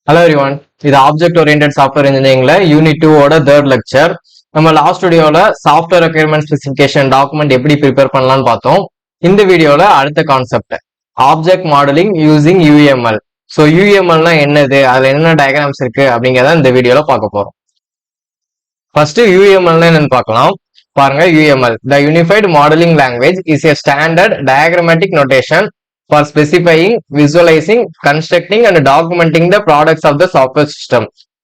Hello everyone. இது object oriented software இன்ஜினியரிங்ல unit 2 ஓட தேர்ட் லெக்சர். நம்ம லாஸ்ட் வீடியோல சாஃப்ட்வேர் ரெக்யர்மெண்ட் ஸ்பெசிஃபிகேஷன் டாக்குமெண்ட் எப்படி ப்ரிப்பேர் பண்ணலாம்னு பார்த்தோம். இந்த வீடியோல அடுத்த concept object modelling using UML. So UMLனா என்னது, அதுல என்ன டயக்ராம்ஸ் இருக்கு அப்படிங்கிறத இந்த வீடியோல பார்க்க போறோம். ஃபர்ஸ்ட் UMLனா என்னன்னு பார்க்கலாம். பாருங்க, UML the Unified Modeling Language is a standard diagrammatic notation for specifying, visualizing, constructing and documenting the products of the software system.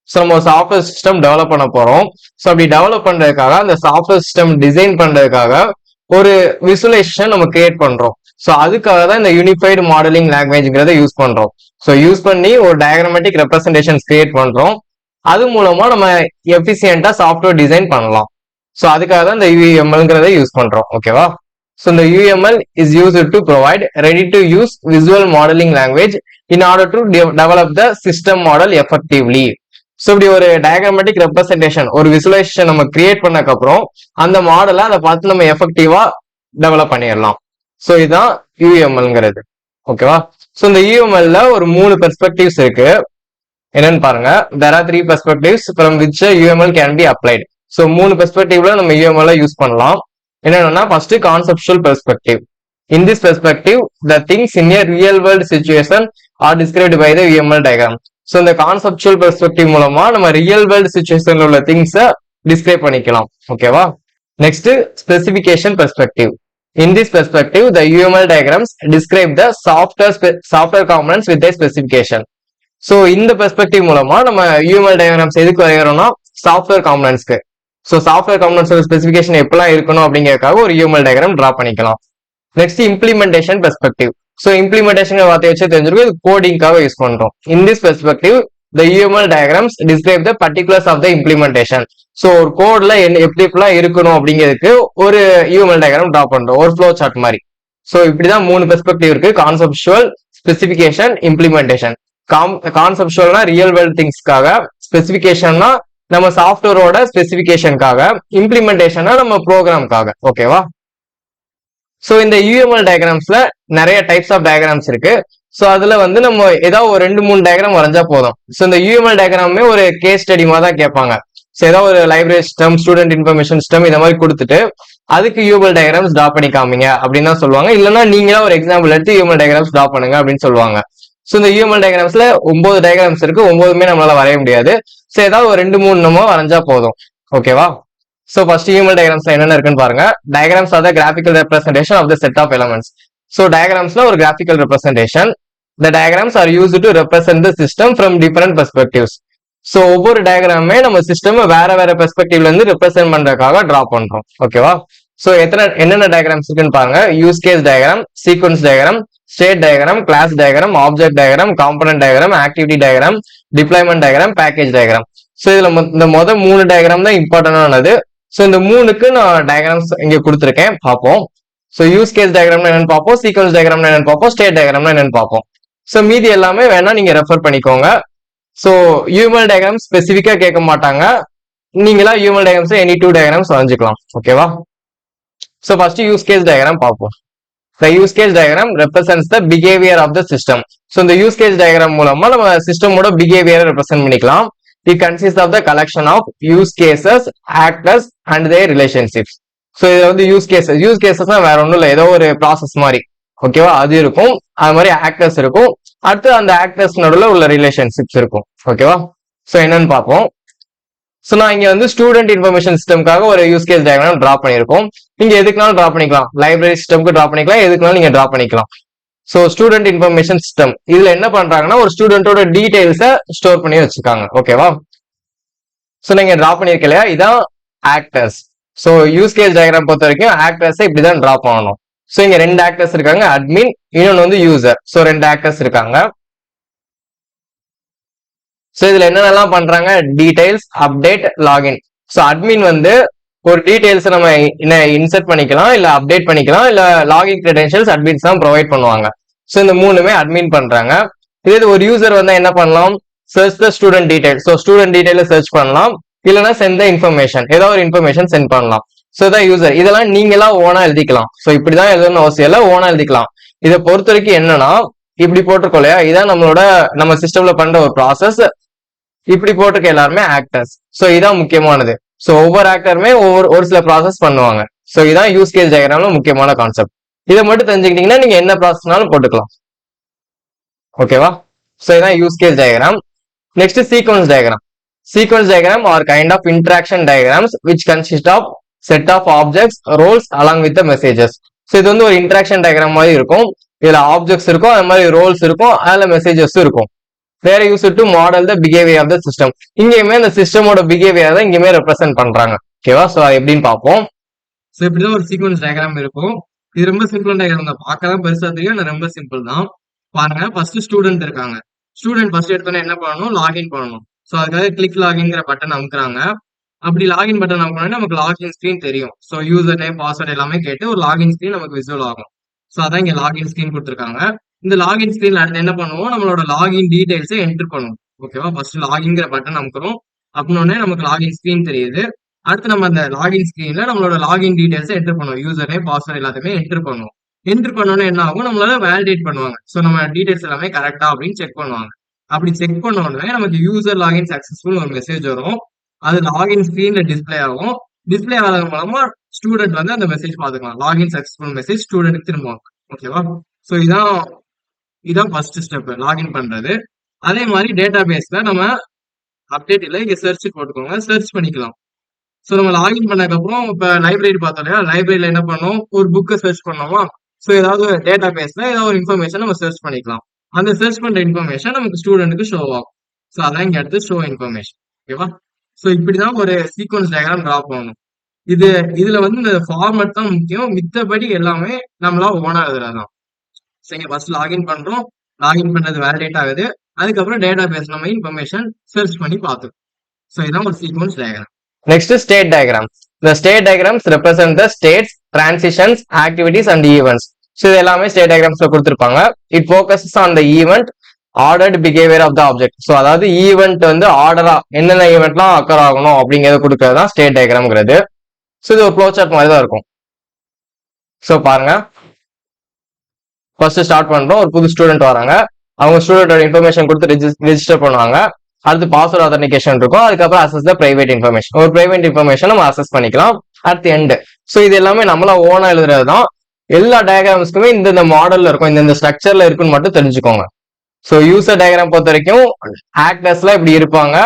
So நம்ம சாஃப்ட்வேர் சிஸ்டம் டெவலப் பண்ண போறோம். ஸோ அப்படி டெவலப் பண்றதுக்காக அந்த சாஃப்ட்வேர் சிஸ்டம் டிசைன் பண்றதுக்காக ஒரு visualisation நம்ம create பண்றோம். ஸோ அதுக்காக தான் இந்த யூனிஃபைடு மாடலிங் லாங்குவேஜ்ங்கிறத யூஸ் பண்றோம். ஸோ யூஸ் பண்ணி ஒரு டயக்ராமேட்டிக் ரெப்ரசன்டேஷன்ஸ் கிரியேட் பண்றோம். அது மூலமா நம்ம எஃபிசியன்டா சாஃப்ட்வேர் டிசைன் பண்ணலாம். ஸோ அதுக்காக தான் இந்த UMLங்கிறத யூஸ் பண்றோம். ஓகேவா? ஸோ இந்த UML is used to provide ready to use visual modelling language in order to develop the system model effectively. So இப்படி ஒரு டயக்ராமேட்டிக் ரெப்ரசன்டேஷன், ஒரு விசுவலைசேஷன் நம்ம கிரியேட் பண்ணக்கு அப்புறம் அந்த மாடலை அதை பார்த்து நம்ம எஃபெக்டிவா டெவலப் பண்ணிடலாம். ஸோ இதுதான் UMLங்கிறது. ஓகேவா? ஸோ இந்த UMLல ஒரு 3 பெர்ஸ்பெக்டிவ்ஸ் இருக்கு. என்னன்னு பாருங்க. there are 3 perspectives from which UML can be applied. So 3 பெர்ஸ்பெக்டிவ்ல நம்ம UML யூஸ் பண்ணலாம். என்னன்னா first conceptual perspective. In this perspective, the things in a real world situation are described by the UML diagram. So இந்த conceptual perspective மூலமா நம்ம real world சிச்சுவேஷன்ல உள்ள திங்ஸை describe பண்ணிக்கலாம். ஓகேவா? Next specification perspective. In this perspective, the UML diagrams describe the software components with a specification. So இந்த perspective மூலமா நம்ம UML டயக்ராம்ஸ் எதுக்கு வரைகிறோம்னா சாஃப்ட்வேர் காம்பனன்ட்ஸ்க்கு. ஸோ சாஃப்ட்வேர் காம்பனன்ட்ஸோட ஸ்பெசிஃபிகேஷன் எப்பெல்லாம் இருக்கணும் அப்படிங்கிறதுக்காக ஒரு UML டயக்ராம் டிரா பண்ணிக்கலாம். Next implementation perspective. So implementation வார்த்தையை வச்சு தெரிஞ்சிருக்கும், இது கோடிங்காக யூஸ் பண்றோம். In this perspective the UML diagrams describe the particulars of the implementation. So ஒரு கோட்ல எப்படி எப்படிலாம் இருக்கணும் அப்படிங்கிறதுக்கு ஒரு UML டயக்ராம் டிரா பண்றோம், ஒரு ஃப்ளோ சார்ட் மாதிரி. ஸோ இப்படிதான் 3 பெர்ஸ்பெக்டிவ் இருக்கு: கான்செப்சுவல், ஸ்பெசிஃபிகேஷன், இம்ப்ளிமெண்டேஷன். கான்செப்சுவல்னா ரியல் வேர்ல்ட் திங்ஸ்க்காக, ஸ்பெசிஃபிகேஷன்னா நம்ம சாஃப்ட்வேரோட ஸ்பெசிஃபிகேஷனுக்காக, இம்ப்ளிமெண்டேஷனா நம்ம ப்ரோக்ராம்காக. ஓகேவா? ஸோ இந்த UML டயக்ராம்ஸ்ல நிறைய டைப்ஸ் ஆஃப் டயக்ராம்ஸ் இருக்கு. ஸோ அதுல வந்து நம்ம ஏதாவது ஒரு 2-3 டயக்ராம் வரைஞ்சா போதும். ஸோ இந்த UML டயக்ராமே ஒரு கேஸ் ஸ்டடி மாதிரி தான் கேட்பாங்க. ஸோ ஏதாவது ஒரு library system, student information system இந்த மாதிரி கொடுத்துட்டு அதுக்கு UML டயக்ராம்ஸ் டிரா பண்ணி காமிங்க அப்படின்னு தான் சொல்லுவாங்க. இல்லைன்னா நீங்களா ஒரு எக்ஸாம்பிள் எடுத்து UML டயக்ராம்ஸ் டிரா பண்ணுங்க அப்படின்னு சொல்லுவாங்க. ஸோ இந்த UML டயக்ராம்ஸ்ல 9 டயக்ராம்ஸ் இருக்கு. 9மே நம்மளால வரைய முடியாது. ஸோ ஏதாவது ஒரு 2-3 நம்ம வரைஞ்சா போதும். ஓகேவா? ஸோ ஃபர்ஸ்ட் UML டயக்ராம்ஸ்ல என்னென்ன இருக்குன்னு பாருங்க. Diagrams are the graphical representation of the set of elements. So டயக்ராம்ஸ்ல ஒரு graphical representation. The diagrams are used to represent the system from different perspectives. So ஒவ்வொரு டயக்ராமே நம்ம சிஸ்டம் வேற வேற பெர்ஸ்பெக்டிவ்ல இருந்து ரெப்ரசென்ட் பண்றதுக்காக டிரா பண்றோம். ஓகேவா? ஸோ என்னென்ன டயக்ராம்ஸ் இருக்குன்னு பாருங்க. Use case diagram, sequence diagram, state diagram, class diagram, object diagram, component diagram, activity diagram, deployment diagram, package diagram. So இதுல இந்த 3 டயக்ராம் தான் இம்பார்ட்டன்டானது. ஸோ இந்த 3க்கு நான் டயக்ராம்ஸ் இங்க கொடுத்துருக்கேன், பார்ப்போம். ஸோ யூஸ் கேஸ் டயக்ராம்னா என்னன்னு பார்ப்போம், சீக்வன்ஸ் டயக்ராம்னா என்னன்னு பார்ப்போம், ஸ்டேட் டயக்ராம்னா என்னன்னு பார்ப்போம். ஸோ மீதி எல்லாமே வேணா நீங்க ரெஃபர் பண்ணிக்கோங்க. ஸோ UML டயக்ராம் ஸ்பெசிஃபிக்கா கேட்க மாட்டாங்க. நீங்களா UML டயக்ராம்ஸ் எனி 2 டயக்ராம்ஸ் வரைஞ்சிக்கலாம். ஓகேவா? So first use case diagram பார்ப்போம். The use case diagram represents the behavior of the system. So இந்த யூஸ் கேஸ் டயக்ராம் மூலமா நம்ம சிஸ்டமோட பிஹேவியரை ரெப்ரசென்ட் பண்ணிக்கலாம். It consists of the collection of use cases, actors and their relationships. So இது வந்து use கேசஸ்னா வேற ஒன்றும் இல்லை, ஏதோ ஒரு ப்ராசஸ் மாதிரி. ஓகேவா? அது இருக்கும். அது மாதிரி ஆக்டர்ஸ் இருக்கும். அடுத்து அந்த ஆக்டர்ஸ் நடுவில் உள்ள ரிலேஷன்ஷிப்ஸ் இருக்கும். ஓகேவா? ஸோ என்னன்னு பார்ப்போம். ஸோ நான் இங்க வந்து ஸ்டூடெண்ட் இன்ஃபர்மேஷன் சிஸ்டம்காக ஒரு யூஸ் கேஸ் டயக்ராம் டிரா பண்ணியிருக்கோம். நீங்க எதுக்குனாலும் டிரா பண்ணிக்கலாம், லைப்ரரி சிஸ்டம்க்கு டிரா பண்ணிக்கலாம், எதுக்குனாலும் நீங்க டிரா பண்ணிக்கலாம். ஸோ ஸ்டூடெண்ட் இன்ஃபர்மேஷன் சிஸ்டம் இதுல என்ன பண்றாங்கன்னா ஒரு ஸ்டூடெண்டோட டீடைல்ஸை ஸ்டோர் பண்ணி வச்சிருக்காங்க. ஓகேவா? ஸோ நீங்க டிரா பண்ணிருக்க இல்லையா, இதான் actors. So use case diagram பொறுத்த வரைக்கும் ஆக்டர்ஸை இப்படிதான் டிரா பண்ணணும். ஸோ இங்க 2 ஆக்டர்ஸ் இருக்காங்க, அட்மின், இன்னொன்னு வந்து யூசர். ஸோ 2 ஆக்டர்ஸ் இருக்காங்க. ஸோ இதுல என்னென்னலாம் பண்றாங்க, details, update, login. So admin வந்து ஒரு டீடைல்ஸ் நம்ம இன்சர்ட் பண்ணிக்கலாம், இல்ல அப்டேட் பண்ணிக்கலாம், இல்ல லாகின் கிரெடென்ஷியல்ஸ் அட்மின்ஸ் தான் ப்ரொவைட் பண்ணுவாங்க. ஸோ இந்த 3மே அட்மின் பண்றாங்க. இது ஒரு யூசர் வந்தா என்ன பண்ணலாம், search the student detail. So student டீடைல சர்ச் பண்ணலாம், இல்லைன்னா சென்ட் த இன்ஃபர்மேஷன், ஏதாவது ஒரு இன்ஃபர்மேஷன் சென்ட் பண்ணலாம். ஸோ தான் யூசர். இதெல்லாம் நீங்களா ஓனா எழுதிக்கலாம். ஸோ இப்படிதான் எழுதணும்னு அவசியம் இல்லை, ஓனா எழுதிக்கலாம். இதை பொறுத்த வரைக்கும் என்னன்னா இப்படி போட்டிருக்கோம் இல்லையா, இதான் நம்ம சிஸ்டம்ல பண்ற ஒரு ப்ராசஸ். இப்படி போட்டிருக்க எல்லாருமே ஆக்டர்ஸ். சோ இதான் முக்கியமானது. சோ ஒவ்வொரு ஆக்டருமே ஒரு சில ப்ராசஸ் பண்ணுவாங்க. சோ இதான் யூஸ் கேஸ் டயக்ராம்ல முக்கியமான கான்செப்ட். இதை மட்டும் தெரிஞ்சுக்கிட்டீங்கன்னா நீங்க என்ன ப்ராசஸ்னாலும் போட்டுக்கலாம். ஓகேவா? சோ இதான் use case diagram. Next sequence diagram. Sequence diagram are kind of interaction diagrams which consist of set of objects, roles along with the messages. So இது வந்து ஒரு interaction diagram மாதிரி இருக்கும். இதுல ஆப்ஜெக்ட்ஸ் இருக்கும், அது மாதிரி ரோல்ஸ் இருக்கும், அதுல மெசேஜஸ் இருக்கும். வேற use to model the behaviour of the system. இங்கேயுமே இந்த சிஸ்டமோட பிஹேவியர் தான் இங்கேயுமே ரெப்ரசென்ட் பண்றாங்க. ஓகேவா? ஸோ அது எப்படின்னு பார்ப்போம். ஸோ இப்படிதான் ஒரு சீக்வன்ஸ் டயக்ராம் இருக்கும். இது ரொம்ப சிம்பிள் டயக்ராம் தான், பார்க்கலாம் பெருசா தெரியும், ஆனால் ரொம்ப சிம்பிள் தான். பாருங்க, ஃபர்ஸ்ட் ஸ்டூடெண்ட் இருக்காங்க. ஸ்டூடெண்ட் ஃபர்ஸ்ட் எடுத்தோன்னே என்ன பண்ணணும்? லாகின் பண்ணணும். ஸோ அதுக்காக கிளிக் லாகின்ங்கிற பட்டன் அமுக்குறாங்க. அப்படி லாகின் பட்டன் அமுக்கணும்னா நமக்கு லாகின் ஸ்கிரீன் தெரியும். ஸோ யூசர் நேம், பாஸ்வேர்ட் எல்லாமே கேட்டு ஒரு லாகின் ஸ்கிரீன் நமக்கு விசுவல் ஆகும். ஸோ அதான் இங்க லாகின் ஸ்கிரீன் கொடுத்துருக்காங்க. இந்த லாகின் ஸ்கிரீன்ல அடுத்து என்ன பண்ணுவோம்? நம்மளோட லாகின் டீடைல்ஸை என்டர் பண்ணுவோம். ஓகேவா? ஃபர்ஸ்ட் லாகின்ங்கிற பட்டன் அமுக்குறோம். அப்படின்னே நமக்கு லாகின் ஸ்கிரீன் தெரியுது. அடுத்து நம்ம அந்த லாகின் ஸ்கிரீன்ல நம்மளோட லாகின் டீடைல்ஸை என்டர் பண்ணுவோம். யூசர் நேம், பாஸ்வேர்ட் எல்லாத்தையுமே என்டர் பண்ணுவோம். என்டர் பண்ணோன்னே என்ன ஆகும்? நம்மளால வேலிடேட் பண்ணுவாங்க. ஸோ நம்ம டீடைல்ஸ் எல்லாமே கரெக்டா அப்படின்னு செக் பண்ணுவாங்க. அப்படி செக் பண்ண உடனே நமக்கு யூசர் லாகின் சக்சஸ்ஃபுல் ஒரு மெசேஜ் வரும். அது லாகின் ஸ்கிரீன்ல டிஸ்பிளே ஆகும். டிஸ்பிளே ஆகிறது மூலமா ஸ்டூடெண்ட் வந்து அந்த மெசேஜ் பார்த்துக்கலாம். லாகின் சக்சஸ்ஃபுல் மெசேஜ் ஸ்டூடெண்ட் திரும்புவாங்க. ஓகேவா? ஸோ இதான் ஃபர்ஸ்ட் ஸ்டெப், லாகின் பண்றது. அதே மாதிரி டேட்டா பேஸ்ல நம்ம அப்டேட் இல்லை, இங்க சர்ச் போட்டுக்கோங்க, சர்ச் பண்ணிக்கலாம். ஸோ நம்ம லாகின் பண்ணதுக்கப்புறம் இப்போ லைப்ரரி பார்த்தோம் இல்லையா, லைப்ரரியில என்ன பண்ணோம்? ஒரு புக்கை சர்ச் பண்ணோமா? ஸோ ஏதாவது டேட்டா பேஸ்ல ஏதாவது ஒரு இன்ஃபர்மேஷன் நம்ம சர்ச் பண்ணிக்கலாம். அந்த சர்ச் பண்ற இன்ஃபர்மேஷன் நமக்கு ஸ்டூடெண்ட்டுக்கு ஷோ ஆகும். ஸோ அதான் இங்க அடுத்து ஷோ இன்ஃபர்மேஷன். ஓகேவா? ஸோ இப்படிதான் ஒரு சீக்வன்ஸ் டயக்ராம் டிரா பண்ணணும். இதுல வந்து இந்த ஃபார்மட் தான் முக்கியம், மித்தபடி எல்லாமே நம்மளா ஓனா எழுதுறதுதான். சரிங்க, ஃபர்ஸ்ட் லாகின் பண்றோம், லாகின் பண்றது வேலிடேட் ஆகுது, அதுக்கப்புறம் டேட்டா பேஸ் நம்ம இன்ஃபர்மேஷன் சர்ச் பண்ணி பார்த்துக்கோம். ஸோ இதான் ஒரு sequence diagram. Next state diagram. The state diagrams represent the states, transitions, activities and events. So இது எல்லாமே ஸ்டேட் டயக்ராம்ஸ்ல கொடுத்திருப்பாங்க. It focuses on the event, ordered behaviour of the object. So அதாவது event வந்து ஆர்டரா என்னென்ன ஈவெண்ட்லாம் அக்கர் ஆகணும் அப்படிங்கிறத கொடுக்கறது தான் ஸ்டேட் டயக்ராம்ங்கிறது. ஸோ இது ஒரு ஃப்ளோ சார்ட் மாதிரி தான் இருக்கும். ஸோ பாருங்க, ஃபர்ஸ்ட் ஸ்டார்ட் பண்றோம். ஒரு புது ஸ்டூடெண்ட் வராங்க. அவங்க ஸ்டூடெண்டோட இன்ஃபர்மேஷன் கொடுத்து ரெஜிஸ்டர் பண்ணுவாங்க. அடுத்து பாஸ்வேர்ட் ஆதென்டிகேஷன் இருக்கும். அதுக்கப்புறம் அசஸ் த பிரைவேட் இன்ஃபர்மேஷன். ஒரு பிரைவேட் இன்ஃபர்மேஷன் நம்ம அசஸ் பண்ணிக்கலாம். அடுத்து எண்ட். ஸோ இது எல்லாமே நம்மளா ஓனா எழுதுறது தான். எல்லா டயக்ராம்ஸ்க்குமே இந்த மாடல்ல இருக்கும், இந்த ஸ்ட்ரக்சர்ல இருக்குன்னு மட்டும் தெரிஞ்சுக்கோங்க. ஸோ யூசர் டயக்ராம் பொறுத்த வரைக்கும் ஆக்டர்ஸ்லாம் இப்படி இருப்பாங்க.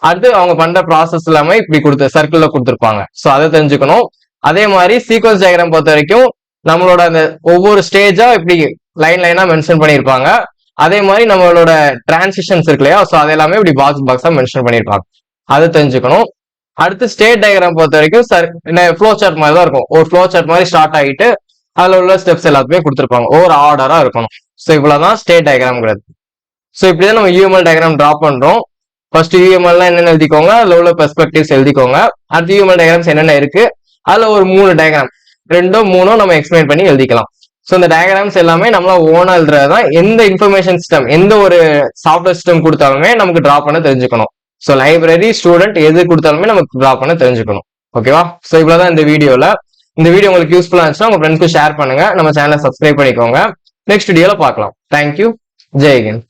அடுத்து அவங்க பண்ற ப்ராசஸ் எல்லாமே இப்படி சர்க்கிள்ல கொடுத்துருப்பாங்க. ஸோ அதை தெரிஞ்சுக்கணும். அதே மாதிரி சீக்வன்ஸ் டயக்ராம் பொறுத்த வரைக்கும் நம்மளோட அந்த ஒவ்வொரு ஸ்டேஜா இப்படி லைனா மென்ஷன் பண்ணியிருப்பாங்க. அதே மாதிரி நம்மளோட டிரான்சிஷன்ஸ் இருக்கு இல்லையா, ஸோ அதெல்லாமே இப்படி பாக்ஸா மென்ஷன் பண்ணியிருப்பாங்க. அதை தெரிஞ்சுக்கணும். அடுத்து ஸ்டேட் டயக்ராம் பொறுத்த வரைக்கும் ஃப்ளோ சார்ட் மாதிரி தான் இருக்கும். ஒரு ஃப்ளோ சார்ட் மாதிரி ஸ்டார்ட் ஆகிட்டு அதுல உள்ள ஸ்டெப்ஸ் எல்லாத்தையுமே கொடுத்துருப்பாங்க. ஒரு ஆர்டரா இருக்கணும். ஸோ இவ்வளவுதான் ஸ்டேட் டயக்ராம்ங்கிறது. ஸோ இப்படிதான் நம்ம யூஎம்எல் டயக்ராம் டிரா பண்றோம். ஃபர்ஸ்ட் யூஎம்எல் என்னென்ன எழுதிக்கோங்க, அதுல உள்ள பெர்ஸ்பெக்டிவ்ஸ் எழுதிக்கோங்க. அடுத்து யூஎம்எல் டயக்ராம்ஸ் என்னென்ன இருக்கு, அதுல ஒரு 3 டயக்ராம், 2 3 நம்ம எக்ஸ்பிளைன் பண்ணி எழுதிக்கலாம். ஸோ இந்த டயக்ராம்ஸ் எல்லாமே நம்மளா ஓனா எழுதுறதுதான். எந்த இன்ஃபர்மேஷன் சிஸ்டம், எந்த ஒரு சாஃப்ட்வேர் சிஸ்டம் கொடுத்தாலுமே நமக்கு டிரா பண்ண தெரிஞ்சுக்கணும். ஸோ லைப்ரரி, ஸ்டூடெண்ட் எது கொடுத்தாலுமே நமக்கு டிரா பண்ண தெரிஞ்சுக்கணும். ஓகேவா? ஸோ இவ்வளவுதான் இந்த வீடியோல. இந்த வீடியோ உங்களுக்கு யூஸ்ஃபுல்லா இருந்துச்சுன்னா உங்க ஃப்ரெண்ட்ஸ்க்கு ஷேர் பண்ணுங்க. நம்ம சேனலை சப்ஸ்கிரைப் பண்ணிக்கோங்க. நெக்ஸ்ட் வீடியோல பார்க்கலாம். தேங்க்யூ. ஜெய் ஹிந்த்.